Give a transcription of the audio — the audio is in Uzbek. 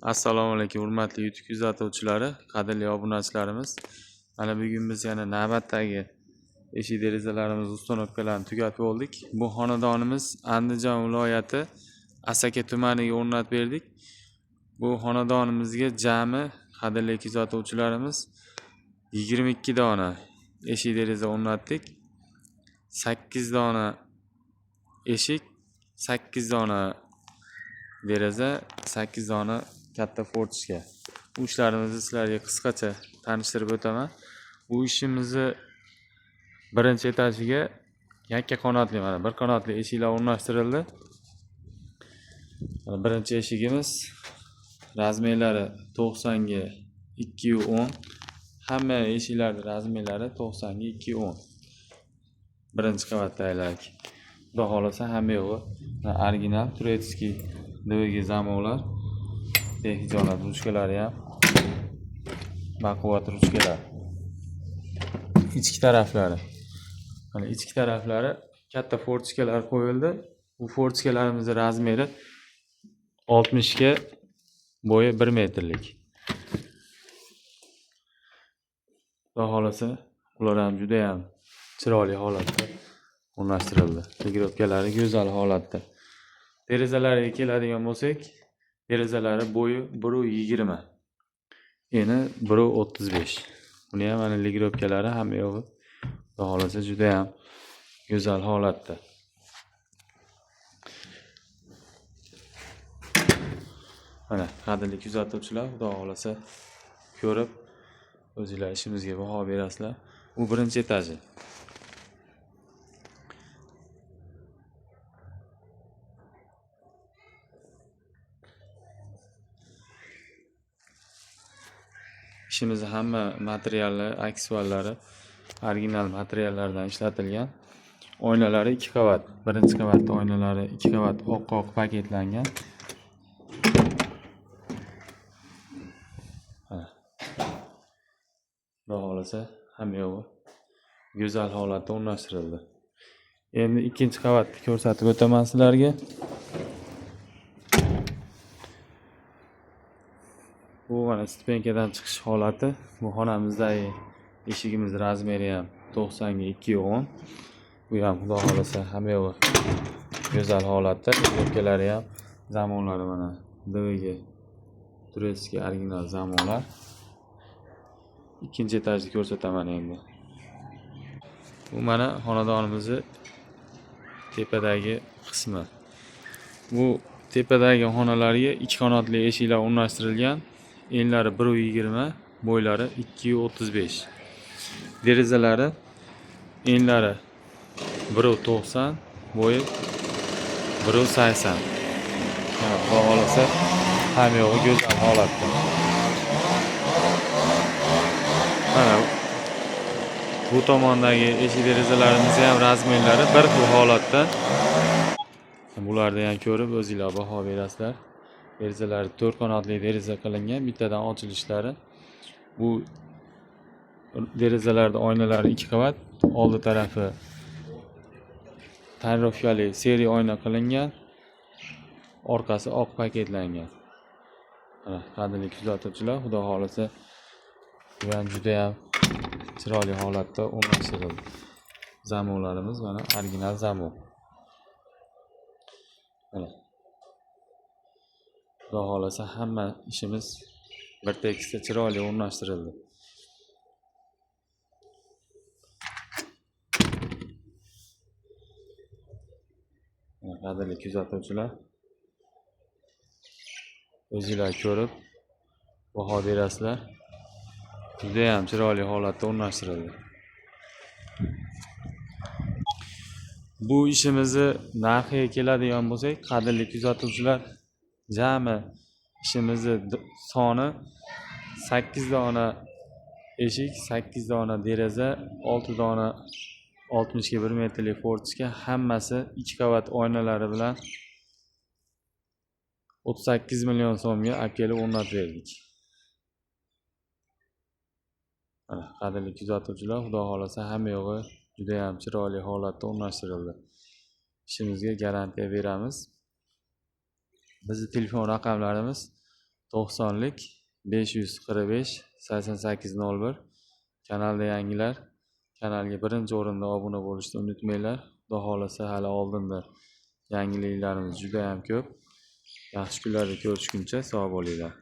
Assalomu alaykum hurmatli YouTube kuzatuvchilari, qadrli obunachilarimiz. Mana bugun biz yana navbatdagi eshik derazalarimiz uстановкаларni tugatib oldik. Bu xonadonimiz Andijon viloyati Asaka tumaniga o'rnatib berdik. Bu xonadonimizga jami qadrli kuzatuvchilarimiz 22 dona eshik deraza o'rnatdik. 8 dona eshik, 8 dona deraza, 8 dona katta fortishka. Bu ishlarimizni sizlarga qisqacha tanishtirib o'taman. Bu ishimizni birinchi etajiga yakka qanotli, mana bir qanotli eshiklar o'rnashtirildi. Birinchi eshigimiz razmerlari 90 ga 210. Hamma eshiklarning razmerlari 90 ga 210. Birinchi qavatdagilar. Xudo xolasa hamma yo'g'i original turetskiy dvg zamovlar. Hijolat ruchkalari ham baquvvat ruchkalar. Ichki taraflari. Mana ichki taraflari katta fortishkalar qo'yildi. Bu fortishkalarimizning razmeri 60 ga bo'yi 1 metrlik. Xudo xolasa ular ham juda ham chiroyli holatda o'rnashtirildi. Ligrovkalari go'zal holatda. Derazalariga keladigan bo'lsak, derazalari bo'yi 1.20, eni 1.35. Buni ham mana ligrovkalari hamma yo'g'i xudo xolasa juda ham go'zal holatda. Mana qadrli kuzatuvchilar, xudo xolasa ko'rib o'zingizlar ishimizga baho berasizlar. Bu birinchi etaji. İşimiz hamma materiallar, aksiyonlari original materiallardan ishlatilgan. Oynalari 2 qavat. Birinchi qavatda oynalari 2 qavat oq paketlangan. Xudo xolasa hamma yo'g'i go'zal holatda o'rnashtirildi. Endi ikkinchi qavatni ko'rsatib o'taman sizlarga. Bu mana stupenkadan chiqish holati. Bu xonamizdagi eshigimiz razmeri ham 90 ga 210. Bu ham xudo xolasa hamma yo'g'i go'zal holatda. Ligrovkalari ham zamonlari mana dvg turetskiy original zamonlar. İkinci etajni ko'rsataman endi. Bu mana xonadonimizning tepadagi qismi. Bu tepadagi xonalarga 2 qanotli eshiklar o'rnashtirilgan. Enlari 1.20, bo'ylari 2.35. Derazalari enlari 1.90, bo'yi 1.80. Xudo xolasa hamma yo'g'i go'zal holatda. Mana bu tomondagi eshik derazalarimiz ham razmerlari bir xil holatda. Bularni ham ko'rib o'zingizlar baho berasizlar. Derazalar 4 qanotli deraza qilingan, bittadan ochilishlari. Bu derazalarda oynalari 2 qavat, oldi tarafi tonirovkali seriya oyna qilingan, orqasi oq paketlangan. Mana qadrli kuzatuvchilar, xudo xolasa bu ham juda ham chiroyli holatda o'rnashtirildi. Zamonlarimiz mana original zamon. Mana xudo xolasa hamma ishimiz bir tekisda chiroyli o'rnashtirildi. Qadrli kuzatuvchilar, o'zingizlar ko'rib baho berasizlar. Juda ham chiroyli holatda o'rnashtirildi. Bu ishimizni narxiga keladigan bo'lsak, qadrli kuzatuvchilar, jami ishimizni soni 8 dona eshik, 8 dona deraza, 6 dona 60 ga 1 metrlik fortishka, hammasi 2 qavat oynalari bilan 38 million so'mga olib kelib o'rnatib berdik. Mana qadrli kuzatuvchilar, xudo xolasa hamma yo'g'i juda ham chiroyli holatda o'rnashtirildi. İşimizga garantiya beramiz. Bizning telefon raqamlarimiz 90lik 545 8801. Kanalda yangilar. Kanalga birinchi o'rinda obuna bo'lishni unutmanglar. Xudo xolasa hali oldinda yangiliklarimiz juda ham ko'p. Yaxshi kunlarda ko'rishguncha sog' bo'linglar.